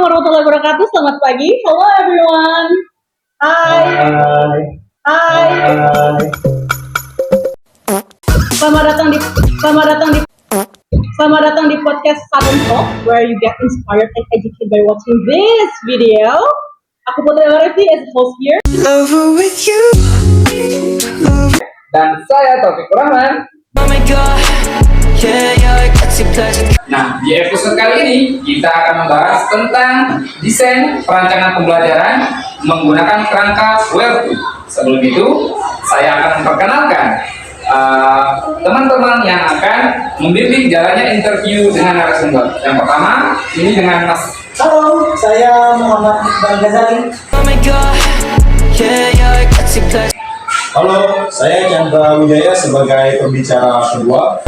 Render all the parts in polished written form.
warahmatullahi wabarakatuh. Selamat pagi. Hello everyone. Hai. Hai. Selamat datang di podcast Sudden Talk, where you get inspired and educated by watching this video. Aku Putri Loreti as host here. Dan saya Taufik Rahman. Nah, di episode kali ini kita akan membahas tentang desain perancangan pembelajaran menggunakan kerangka Web2. Sebelum itu, saya akan memperkenalkan teman-teman yang akan membimbing jalannya interview dengan narasumber. Yang pertama, ini dengan Mas. Halo, saya Muhammad Iqbal Ghazali. Halo, saya Chandra Wijaya sebagai pembicara kedua.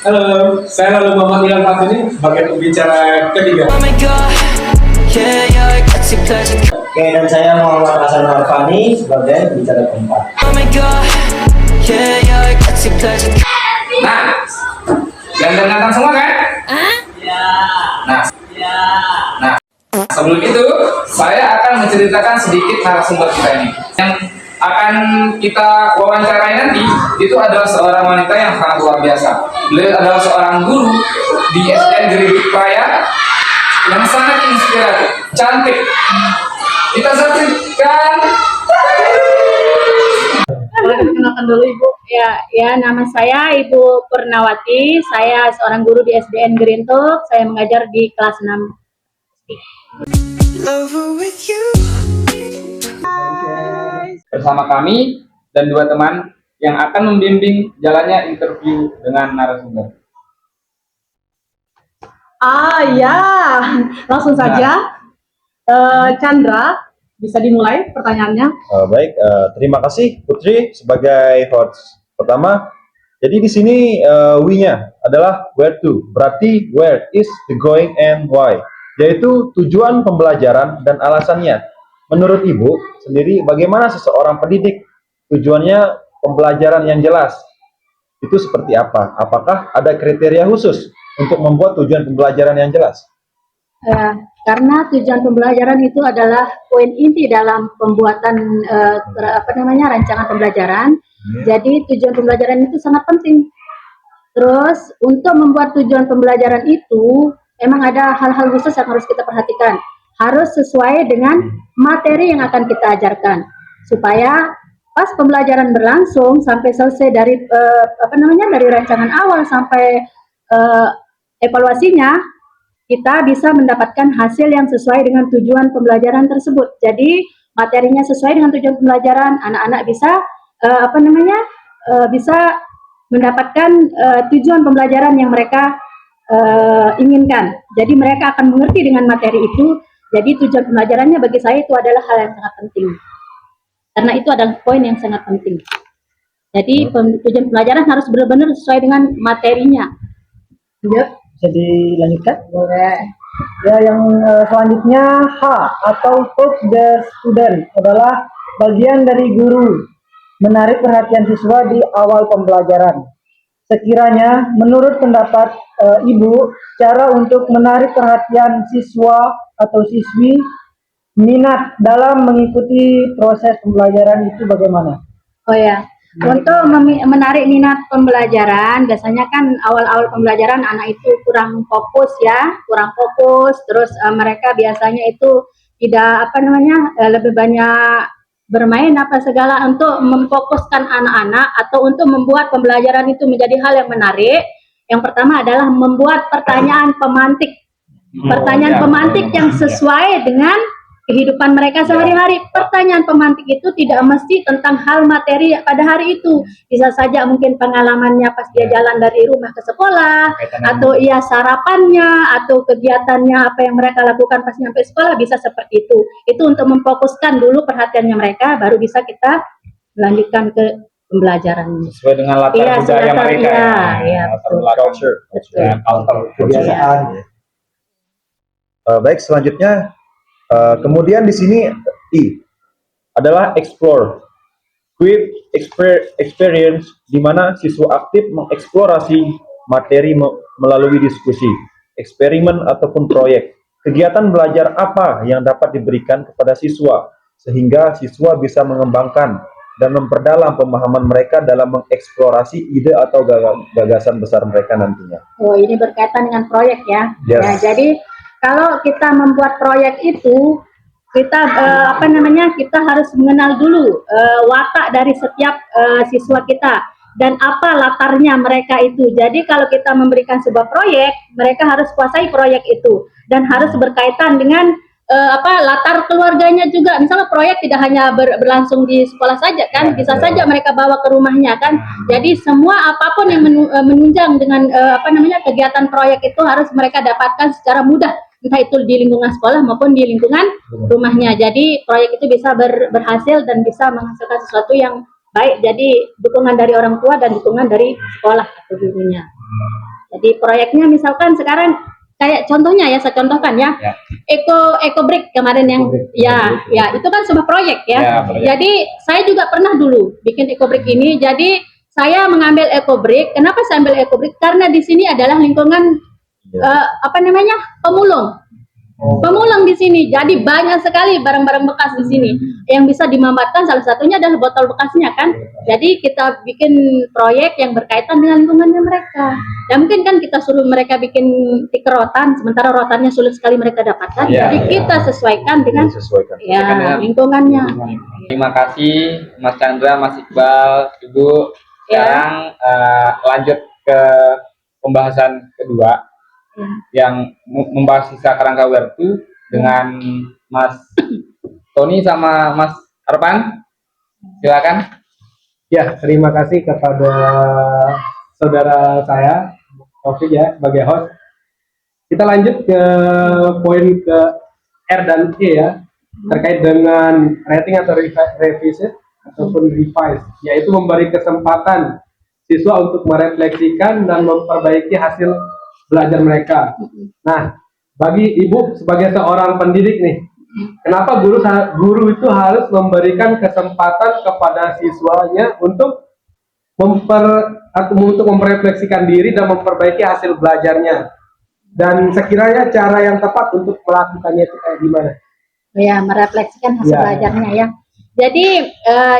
Halo, saya Lalu Muhammad Ilham Fatini sebagai pembicara ketiga. Oke, dan saya Muhammad Hasan Arfani sebagai pembicara keempat. Nah, ganteng-ganteng semua kan? Nah, sebelum itu, saya akan menceritakan sedikit narasumber kita ini. Yang akan kita wawancarai nanti, itu adalah seorang wanita yang sangat luar biasa. Beliau adalah seorang guru di SDN Geritik Raya yang sangat inspiratif, cantik. Kita saksikan. Perkenalkan dulu Ibu. Ya, nama saya Ibu Purnawati. Saya seorang guru di SDN Gerintuk. Saya mengajar di kelas 6. Bersama kami dan dua teman yang akan membimbing jalannya interview dengan narasumber. Ya, langsung saja. Chandra, bisa dimulai pertanyaannya. Baik, terima kasih Putri sebagai host pertama. Jadi di sini we-nya adalah where to, berarti where is the going and why, yaitu tujuan pembelajaran dan alasannya. Menurut Ibu sendiri, bagaimana seseorang pendidik tujuannya pembelajaran yang jelas? Itu seperti apa? Apakah ada kriteria khusus untuk membuat tujuan pembelajaran yang jelas? Karena tujuan pembelajaran itu adalah poin inti dalam pembuatan rancangan pembelajaran. Jadi tujuan pembelajaran itu sangat penting. Terus untuk membuat tujuan pembelajaran itu emang ada hal-hal khusus yang harus kita perhatikan. Harus sesuai dengan materi yang akan kita ajarkan, supaya pas pembelajaran berlangsung sampai selesai dari dari rancangan awal sampai evaluasinya, kita bisa mendapatkan hasil yang sesuai dengan tujuan pembelajaran tersebut. Jadi materinya sesuai dengan tujuan pembelajaran, anak-anak bisa bisa mendapatkan tujuan pembelajaran yang mereka inginkan. Jadi mereka akan mengerti dengan materi itu. Jadi tujuan pembelajarannya bagi saya itu adalah hal yang sangat penting. Karena itu adalah poin yang sangat penting. Jadi tujuan pembelajaran harus benar-benar sesuai dengan materinya. Ya, bisa dilanjutkan? Boleh. Ya, yang selanjutnya H atau hook the student adalah bagian dari guru menarik perhatian siswa di awal pembelajaran. Sekiranya menurut pendapat Ibu, cara untuk menarik perhatian siswa atau siswi minat dalam mengikuti proses pembelajaran itu bagaimana? Oh ya, untuk menarik minat pembelajaran, biasanya kan awal-awal pembelajaran anak itu kurang fokus, terus mereka biasanya itu tidak lebih banyak bermain segala untuk memfokuskan anak-anak atau untuk membuat pembelajaran itu menjadi hal yang menarik. Yang pertama adalah membuat pertanyaan pemantik. Pertanyaan pemantik yang sesuai dengan kehidupan mereka sehari-hari. Pertanyaan pemantik itu tidak mesti tentang hal materi pada hari itu. Bisa saja mungkin pengalamannya pas dia jalan dari rumah ke sekolah, atau sarapannya, atau kegiatannya apa yang mereka lakukan pas nyampe sekolah, bisa seperti itu. Itu untuk memfokuskan dulu perhatiannya mereka, baru bisa kita melanjutkan ke pembelajaran. Sesuai dengan latar budaya mereka. Iya, betul. Culture. Kebiasaan. Baik, selanjutnya kemudian di sini I adalah explore. Quick experience, di mana siswa aktif mengeksplorasi materi melalui diskusi, eksperimen ataupun proyek. Kegiatan belajar apa yang dapat diberikan kepada siswa sehingga siswa bisa mengembangkan dan memperdalam pemahaman mereka dalam mengeksplorasi ide atau gagasan besar mereka nantinya. Oh, ini berkaitan dengan proyek ya. Yes. Ya, jadi kalau kita membuat proyek itu, kita kita harus mengenal dulu watak dari setiap siswa kita dan apa latarnya mereka itu. Jadi kalau kita memberikan sebuah proyek, mereka harus kuasai proyek itu dan harus berkaitan dengan latar keluarganya juga. Misalnya proyek tidak hanya berlangsung di sekolah saja kan, bisa saja mereka bawa ke rumahnya kan. Jadi semua apapun yang menunjang dengan kegiatan proyek itu harus mereka dapatkan secara mudah, entah itu di lingkungan sekolah maupun di lingkungan rumahnya. Jadi proyek itu bisa berhasil dan bisa menghasilkan sesuatu yang baik. Jadi dukungan dari orang tua dan dukungan dari sekolah atau gurunya. Jadi proyeknya misalkan sekarang kayak contohnya ya, saya contohkan ya. Eco Brick kemarin yang itu kan sebuah proyek ya. Jadi saya juga pernah dulu bikin Eco Brick ini. Jadi saya mengambil Eco Brick. Kenapa saya ambil Eco Brick? Karena di sini adalah lingkungan pemulung. Pemulung di sini. Jadi banyak sekali barang-barang bekas di sini yang bisa dimanfaatkan. Salah satunya adalah botol bekasnya kan. Jadi kita bikin proyek yang berkaitan dengan lingkungannya mereka. Dan mungkin kan kita suruh mereka bikin stiker rotan, sementara rotannya sulit sekali mereka dapatkan. Jadi kita sesuaikan dengan lingkungannya. Terima kasih Mas Chandra, Mas Iqbal, Ibu. Sekarang lanjut ke pembahasan kedua yang membahas sisa kerangka Where2 dengan Mas Tony sama Mas Arpan. Silakan. Ya, terima kasih kepada saudara saya, Taufik ya, sebagai host. Kita lanjut ke poin ke R dan E ya, terkait dengan rating atau revisit ataupun revise, yaitu memberi kesempatan siswa untuk merefleksikan dan memperbaiki hasil belajar mereka. Nah, bagi Ibu sebagai seorang pendidik nih, kenapa guru itu harus memberikan kesempatan kepada siswanya untuk memperefleksikan diri dan memperbaiki hasil belajarnya? Dan sekiranya cara yang tepat untuk melakukannya itu kayak gimana? Ya, merefleksikan hasil belajarnya ya. Jadi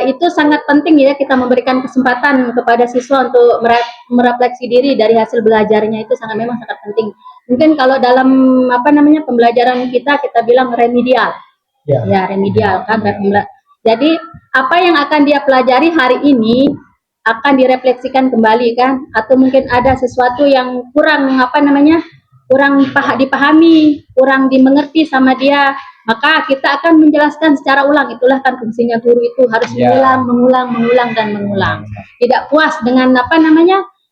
itu sangat penting ya, kita memberikan kesempatan kepada siswa untuk merefleksi diri dari hasil belajarnya. Itu memang sangat penting. Mungkin kalau dalam pembelajaran kita bilang remedial. Ya, remedial kan. Jadi apa yang akan dia pelajari hari ini akan direfleksikan kembali kan, atau mungkin ada sesuatu yang kurang dipahami, kurang dimengerti sama dia, maka kita akan menjelaskan secara ulang. Itulah kan fungsinya guru, itu harus mengulang dan mengulang. Tidak puas dengan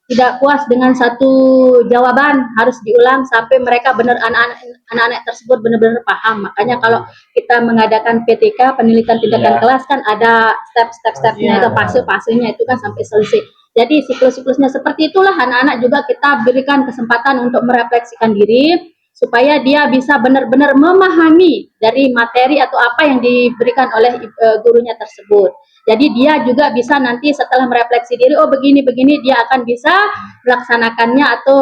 tidak puas dengan satu jawaban, harus diulang sampai mereka anak-anak tersebut benar-benar paham. Makanya kalau kita mengadakan PTK, penelitian tindakan kelas, kan ada step-stepnya, ada fase-fasenya itu kan sampai selesai. Jadi siklus-siklusnya seperti itulah, anak-anak juga kita berikan kesempatan untuk merefleksikan diri supaya dia bisa benar-benar memahami dari materi atau apa yang diberikan oleh gurunya tersebut. Jadi dia juga bisa nanti setelah merefleksi diri, oh begini-begini, dia akan bisa melaksanakannya atau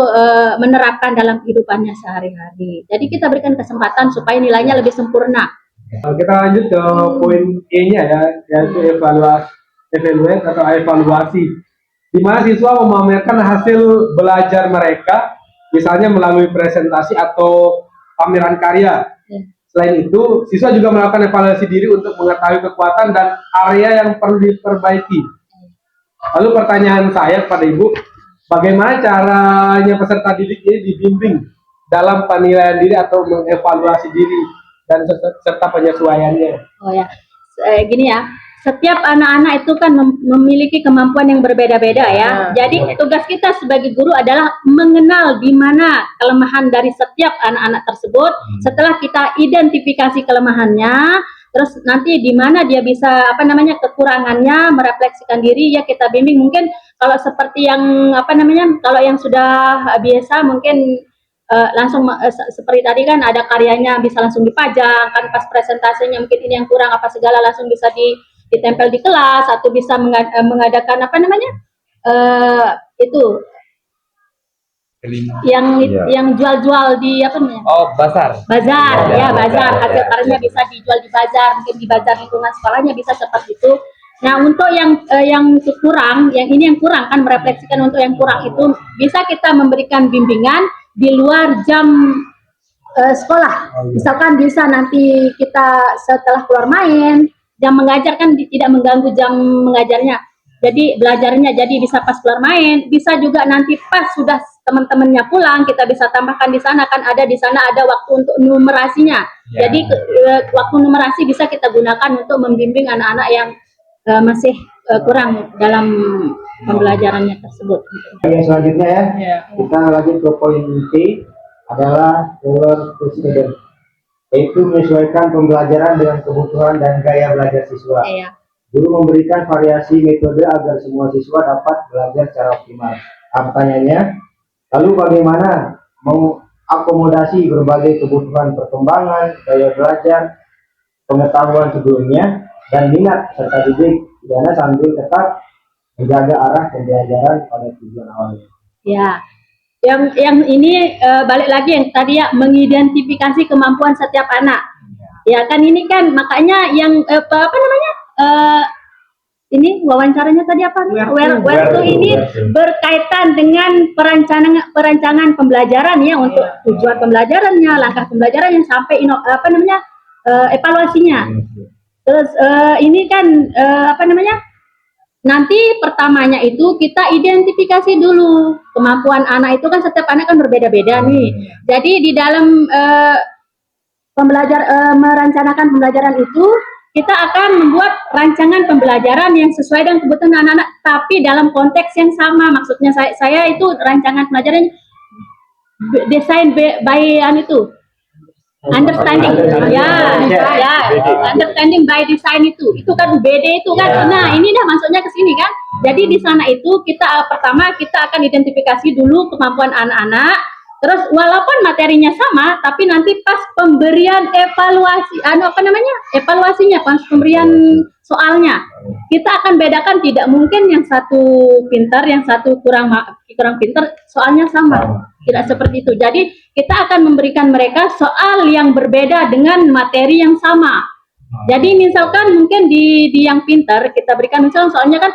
menerapkan dalam kehidupannya sehari-hari. Jadi kita berikan kesempatan supaya nilainya lebih sempurna. Kita lanjut ke poin E-nya ya, yaitu evaluasi. Di mana siswa memamerkan hasil belajar mereka, misalnya melalui presentasi atau pameran karya. Selain itu, siswa juga melakukan evaluasi diri untuk mengetahui kekuatan dan area yang perlu diperbaiki. Lalu pertanyaan saya kepada Ibu, bagaimana caranya peserta didik ini dibimbing dalam penilaian diri atau mengevaluasi diri dan serta penyesuaiannya? Oh ya, gini ya. Setiap anak-anak itu kan memiliki kemampuan yang berbeda-beda ya. Jadi tugas kita sebagai guru adalah mengenal di mana kelemahan dari setiap anak-anak tersebut. Setelah kita identifikasi kelemahannya, terus nanti di mana dia bisa kekurangannya, merefleksikan diri ya, kita bimbing. Mungkin kalau seperti yang kalau yang sudah biasa mungkin langsung seperti tadi kan ada karyanya bisa langsung dipajang kan, pas presentasinya mungkin ini yang kurang apa segala langsung bisa ditempel di kelas, atau bisa mengadakan Iya. yang jual-jual di apa namanya? Oh, bazar. Bazar, ya bazar. ya, Hasil ya, karyanya ya. bisa dijual di bazar, mungkin di bazar lingkungan sekolahnya bisa seperti itu. Nah, untuk yang kurang, yang ini yang kurang kan merefleksikan untuk yang kurang itu bisa kita memberikan bimbingan di luar jam sekolah. Misalkan bisa nanti kita setelah keluar main, jam mengajar kan tidak mengganggu jam mengajarnya. Jadi belajarnya jadi bisa pas keluar main, bisa juga nanti pas sudah teman-temannya pulang kita bisa tambahkan di sana kan ada di sana ada waktu untuk numerasinya. Ya. Jadi waktu numerasi bisa kita gunakan untuk membimbing anak-anak yang masih kurang dalam pembelajarannya tersebut. Yang selanjutnya ya, kita lagi ke poin T adalah tailor to student, yaitu menyesuaikan pembelajaran dengan kebutuhan dan gaya belajar siswa. Iya. Guru memberikan variasi metode agar semua siswa dapat belajar secara optimal. Pertanyaannya, lalu bagaimana mengakomodasi berbagai kebutuhan perkembangan, gaya belajar, pengetahuan sebelumnya, dan minat serta didik pidana sambil tetap menjaga arah pembelajaran pada tujuan awalnya. Ya, yang ini balik lagi yang tadi ya mengidentifikasi kemampuan setiap anak. Ya kan ini kan makanya yang apa namanya ini wawancaranya tadi apa? Where to ini berkaitan dengan perancangan pembelajaran ya untuk tujuan pembelajarannya, langkah pembelajarannya sampai apa namanya evaluasinya. Terus ini kan apa namanya? Nanti pertamanya itu kita identifikasi dulu kemampuan anak itu kan setiap anak kan berbeda-beda nih. Jadi di dalam merencanakan pembelajaran itu kita akan membuat rancangan pembelajaran yang sesuai dengan kebutuhan anak-anak, tapi dalam konteks yang sama. Maksudnya saya itu rancangan pembelajaran desain by itu understanding, understanding by design itu kan UBD itu kan. Nah ini dah masuknya ke sini kan. Jadi di sana itu kita pertama kita akan identifikasi dulu kemampuan anak-anak. Terus walaupun materinya sama, tapi nanti pas pemberian evaluasi, evaluasinya, pas pemberian soalnya, kita akan bedakan tidak mungkin yang satu pintar, yang satu kurang pintar, soalnya sama, tidak seperti itu. Jadi kita akan memberikan mereka soal yang berbeda dengan materi yang sama. Jadi misalkan mungkin di yang pintar kita berikan misalnya soalnya kan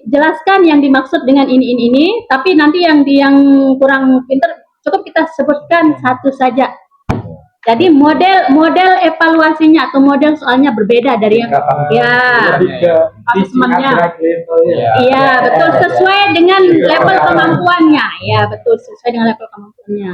jelaskan yang dimaksud dengan ini, tapi nanti yang kurang pintar cukup kita sebutkan satu saja. Jadi model evaluasinya atau model soalnya berbeda dari yang iya betul sesuai dengan level kemampuannya, ya betul sesuai dengan level kemampuannya.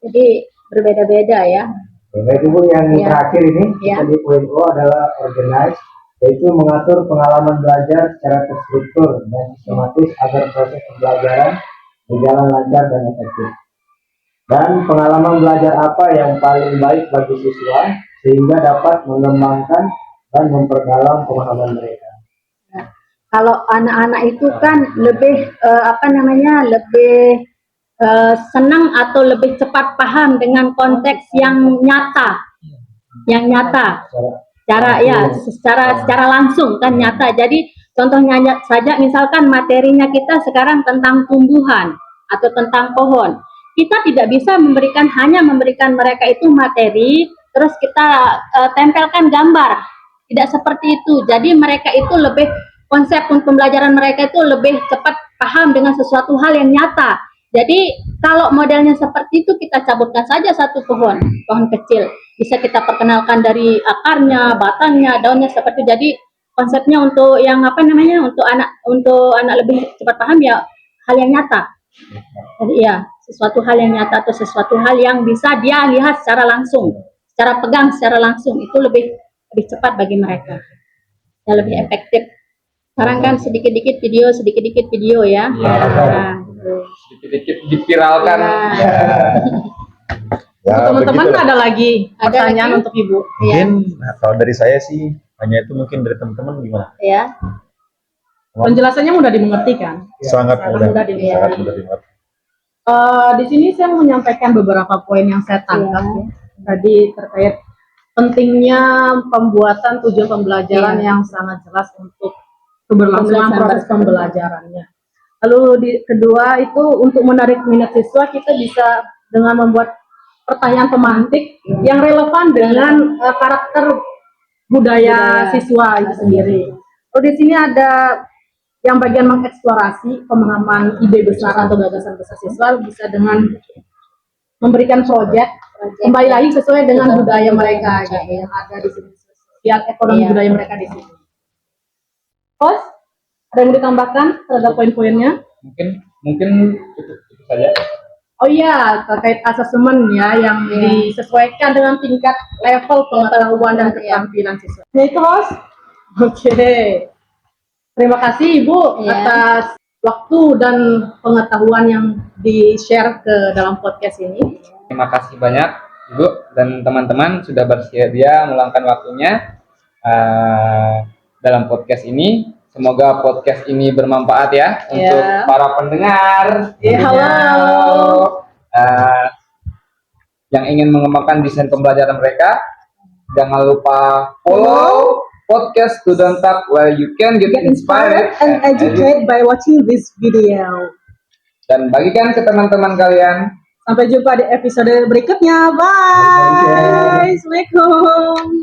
Jadi berbeda-beda ya. Baik Ibu, yang terakhir ini di poin O adalah organize, yaitu mengatur pengalaman belajar secara terstruktur dan sistematis agar proses pembelajaran berjalan lancar dan efektif. Dan pengalaman belajar apa yang paling baik bagi siswa sehingga dapat mengembangkan dan memperdalam pemahaman mereka. Nah, kalau anak-anak itu kan lebih lebih senang atau lebih cepat paham dengan konteks yang nyata, secara langsung kan nyata. Jadi contohnya saja misalkan materinya kita sekarang tentang tumbuhan atau tentang pohon, kita tidak bisa hanya memberikan mereka itu materi terus kita tempelkan gambar, tidak seperti itu. Jadi mereka itu lebih konsep pembelajaran mereka itu lebih cepat paham dengan sesuatu hal yang nyata. Jadi kalau modelnya seperti itu kita cabutkan saja satu pohon kecil, bisa kita perkenalkan dari akarnya, batangnya, daunnya seperti itu. Jadi konsepnya untuk yang untuk anak lebih cepat paham ya hal yang nyata. Jadi ya sesuatu hal yang nyata atau sesuatu hal yang bisa dia lihat secara langsung, secara pegang secara langsung itu lebih cepat bagi mereka, ya lebih efektif. Sekarang kan sedikit-dikit video ya. Sedikit-dikit dipiralkan. Ya, teman-teman begitulah. ada lagi pertanyaan untuk Ibu? Mungkin kalau dari saya sih hanya itu, mungkin dari teman-teman gimana? Ya. Penjelasannya mudah dimengerti kan? Sangat mudah dimengerti. sangat mudah dimengerti. Di sini saya menyampaikan beberapa poin yang saya tangkap ya. Tadi terkait pentingnya pembuatan tujuan pembelajaran yang sangat jelas untuk keberlangsungan proses pembelajarannya. Lalu kedua itu untuk menarik minat siswa kita bisa dengan membuat pertanyaan pemantik yang relevan dengan karakter budaya siswa itu sendiri. Oh, di sini ada yang bagian mengeksplorasi pemahaman ide besar atau gagasan besar siswa bisa dengan memberikan proyek kembali lagi sesuai dengan budaya mereka gitu, yang ada di sini, sosial ekonomi budaya mereka di sini. Terus ada yang mau ditambahkan terhadap poin-poinnya? Mungkin cukup saja. Oh iya, terkait asesmen ya yang disesuaikan dengan tingkat level pengetahuan dan keterampilan siswa. Ya itu, host. Oke. Terima kasih Ibu atas waktu dan pengetahuan yang di-share ke dalam podcast ini. Terima kasih banyak Ibu dan teman-teman sudah bersedia meluangkan waktunya dalam podcast ini. Semoga podcast ini bermanfaat ya untuk para pendengar. Halo. Yang ingin mengembangkan desain pembelajaran mereka, jangan lupa follow podcast Student Talk where you can get inspired and educate by watching this video. Dan bagikan ke teman-teman kalian. Sampai jumpa di episode berikutnya. Bye. Assalamualaikum.